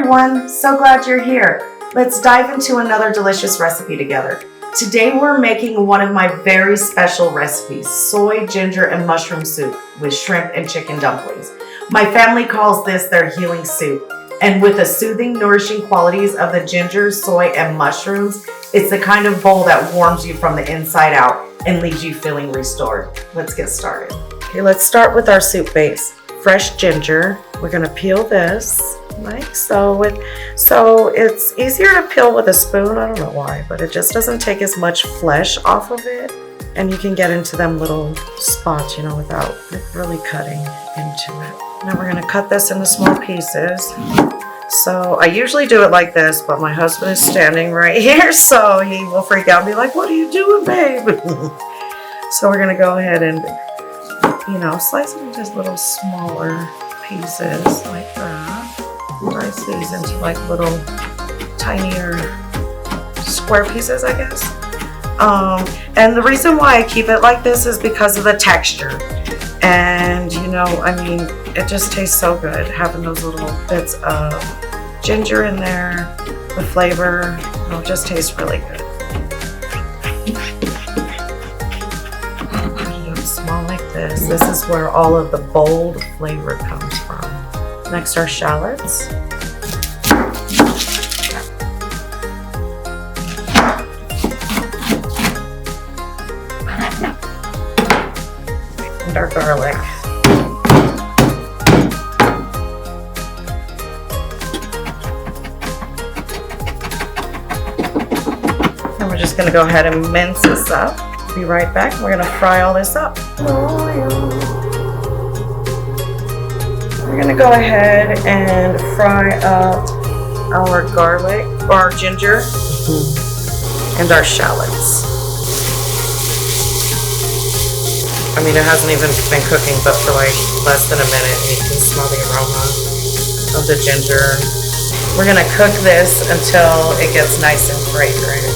everyone, so glad you're here. Let's dive into another delicious recipe together. Today we're making one of my very special recipes, soy, ginger, and mushroom soup with shrimp and chicken dumplings. My family calls this their healing soup, and with the soothing, nourishing qualities of the ginger, soy, and mushrooms, it's the kind of bowl that warms you from the inside out and leaves you feeling restored. Let's get started. Okay, let's start with our soup base. Fresh ginger. We're gonna peel this like so. So it's easier to peel with a spoon. I don't know why, but it just doesn't take as much flesh off of it. And you can get into them little spots, without really cutting into it. Now we're gonna cut this into small pieces. So I usually do it like this, but my husband is standing right here, so he will freak out and be like, "What are you doing, babe?" So we're gonna go ahead and slice it into just little smaller pieces like that. Slice these into like little tinier square pieces, I guess. And the reason why I keep it like this is because of the texture. And it just tastes so good having those little bits of ginger in there. The flavor, it just tastes really good. Small like this. This is where all of the bold flavor comes from. Next are shallots. And our garlic. And we're just going to go ahead and mince this up. Be right back. We're going to fry all this up. We're going to go ahead and fry up our garlic, or our ginger, and our shallots. It hasn't even been cooking, but for like less than a minute, and you can smell the aroma of the ginger. We're going to cook this until it gets nice and fragrant.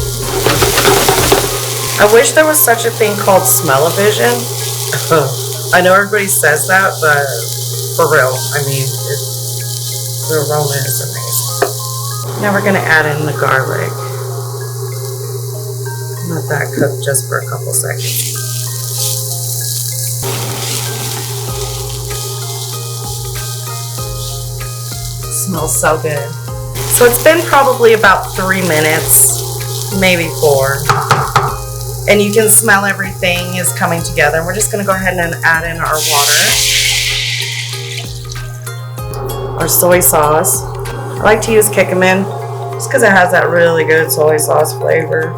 I wish there was such a thing called smell-o-vision. I know everybody says that, but for real, the aroma is amazing. Now we're going to add in the garlic. Let that cook just for a couple seconds. Smells so good. So it's been probably about 3 minutes, maybe 4. And you can smell everything is coming together. We're just gonna go ahead and add in our water. Our soy sauce. I like to use Kikkoman just because it has that really good soy sauce flavor.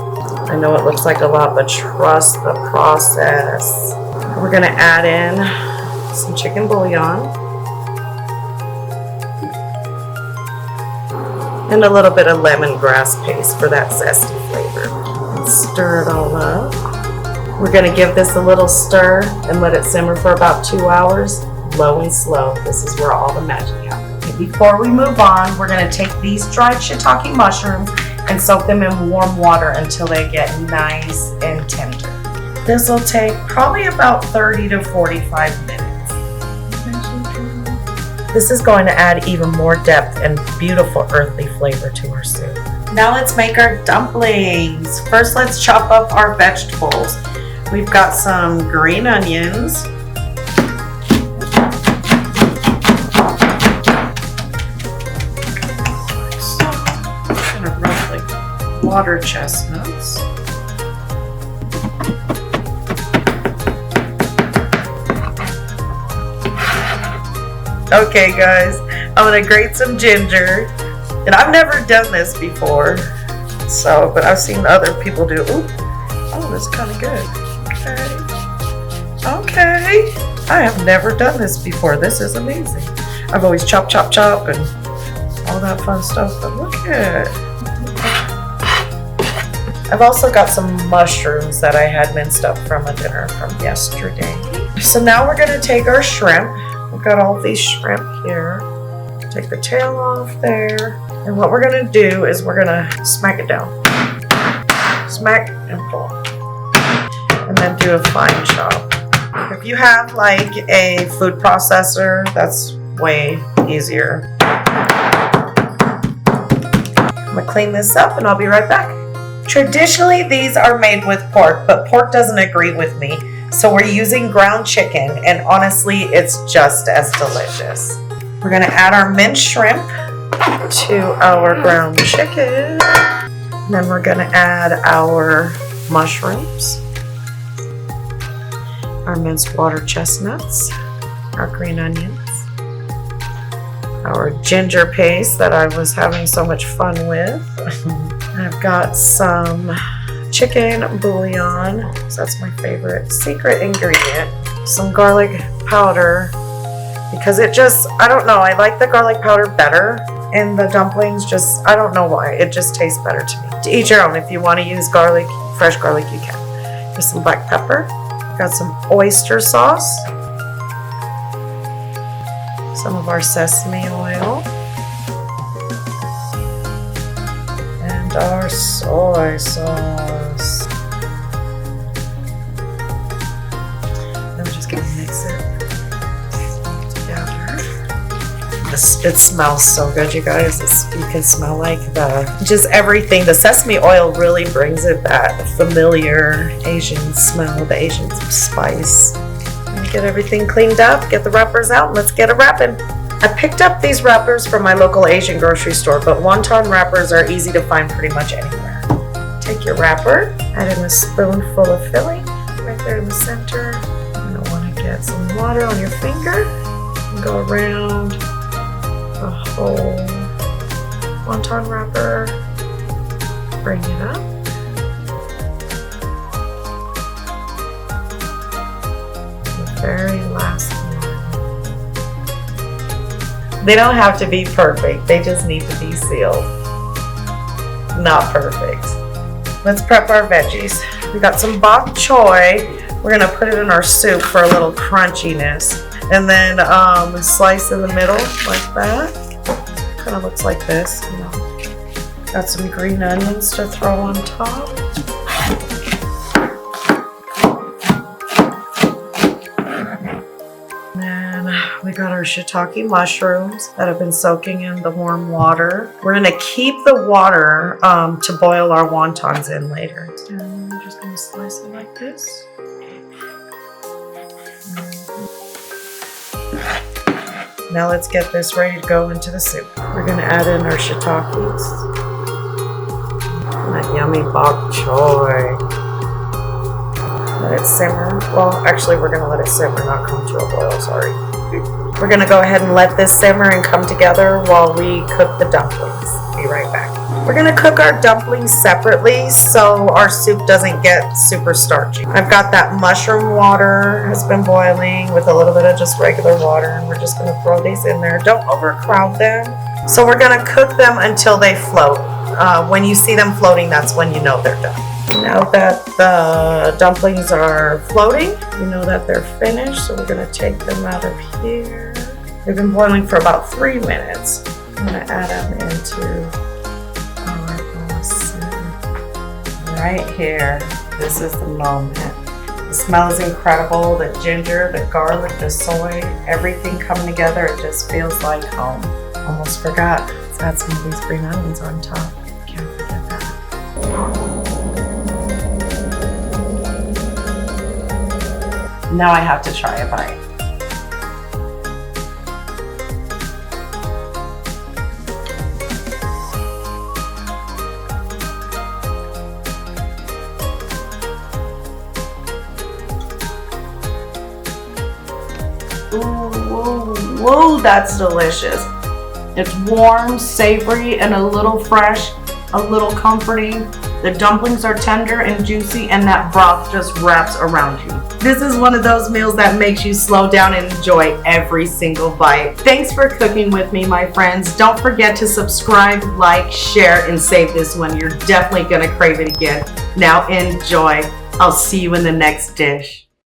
I know it looks like a lot, but trust the process. We're gonna add in some chicken bouillon. And a little bit of lemongrass paste for that zesty flavor. Stir it all up. We're going to give this a little stir and let it simmer for about 2 hours, low and slow. This is where all the magic happens. Okay, before we move on, we're going to take these dried shiitake mushrooms and soak them in warm water until they get nice and tender. This will take probably about 30 to 45 minutes. This is going to add even more depth and beautiful earthly flavor to our soup. Now let's make our dumplings. First, let's chop up our vegetables. We've got some green onions. Kind of roughly water chestnuts. Okay guys, I'm gonna grate some ginger. And I've never done this before, but I've seen other people do. Ooh, oh, that's kind of good. Okay. I have never done this before. This is amazing. I've always chop, and all that fun stuff, but look at it. I've also got some mushrooms that I had minced up from a dinner from yesterday. So now we're gonna take our shrimp. We've got all these shrimp here. Take the tail off there. And what we're gonna do is we're gonna smack it down. Smack and pull. And then do a fine chop. If you have like a food processor, that's way easier. I'm gonna clean this up and I'll be right back. Traditionally, these are made with pork, but pork doesn't agree with me. So we're using ground chicken, and honestly, it's just as delicious. We're gonna add our minced shrimp to our ground chicken. And then we're gonna add our mushrooms, our minced water chestnuts, our green onions, our ginger paste that I was having so much fun with. I've got some chicken bouillon, so that's my favorite secret ingredient. Some garlic powder, because it just, I don't know, I like the garlic powder better in the dumplings. Just, I don't know why, it just tastes better to me. To each your own. If you want to use garlic, fresh garlic, you can. Just some black pepper. Got some oyster sauce, some of our sesame oil, and our soy sauce. And we're just gonna mix it together. It smells so good, you guys. You can smell like just everything. The sesame oil really brings it that familiar Asian smell, the Asian spice. Get everything cleaned up, get the wrappers out, and let's get it wrapping. I picked up these wrappers from my local Asian grocery store, but wonton wrappers are easy to find pretty much anywhere. Take your wrapper, add in a spoonful of filling right there in the center. You're gonna want to get some water on your finger and go around the whole wonton wrapper. Bring it up. Very last one. They don't have to be perfect, they just need to be sealed. Not perfect. Let's prep our veggies. We got some bok choy. We're gonna put it in our soup for a little crunchiness. And then slice in the middle like that. Kind of looks like this, you know. Got some green onions to throw on top. We got our shiitake mushrooms that have been soaking in the warm water. We're gonna keep the water to boil our wontons in later. And we're just gonna slice it like this. Now let's get this ready to go into the soup. We're gonna add in our shiitakes. And that yummy bok choy. Let it simmer. Well, actually we're gonna let it simmer, not come to a boil, sorry. We're gonna go ahead and let this simmer and come together while we cook the dumplings. Be right back. We're gonna cook our dumplings separately so our soup doesn't get super starchy. I've got that mushroom water has been boiling with a little bit of just regular water, and we're just gonna throw these in there. Don't overcrowd them. So we're gonna cook them until they float. When you see them floating, that's when you know they're done. Now that the dumplings are floating, you know that they're finished, so we're gonna take them out of here. They've been boiling for about 3 minutes. I'm gonna add them into our bowl soup. Right here, this is the moment. The smell is incredible, the ginger, the garlic, the soy, everything coming together, it just feels like home. Almost forgot, let's add some of these green onions on top. Can't forget that. Now I have to try a bite. Ooh, whoa, that's delicious. It's warm, savory, and a little fresh, a little comforting. The dumplings are tender and juicy, and that broth just wraps around you. This is one of those meals that makes you slow down and enjoy every single bite. Thanks for cooking with me, my friends. Don't forget to subscribe, like, share, and save this one. You're definitely gonna crave it again. Now enjoy. I'll see you in the next dish.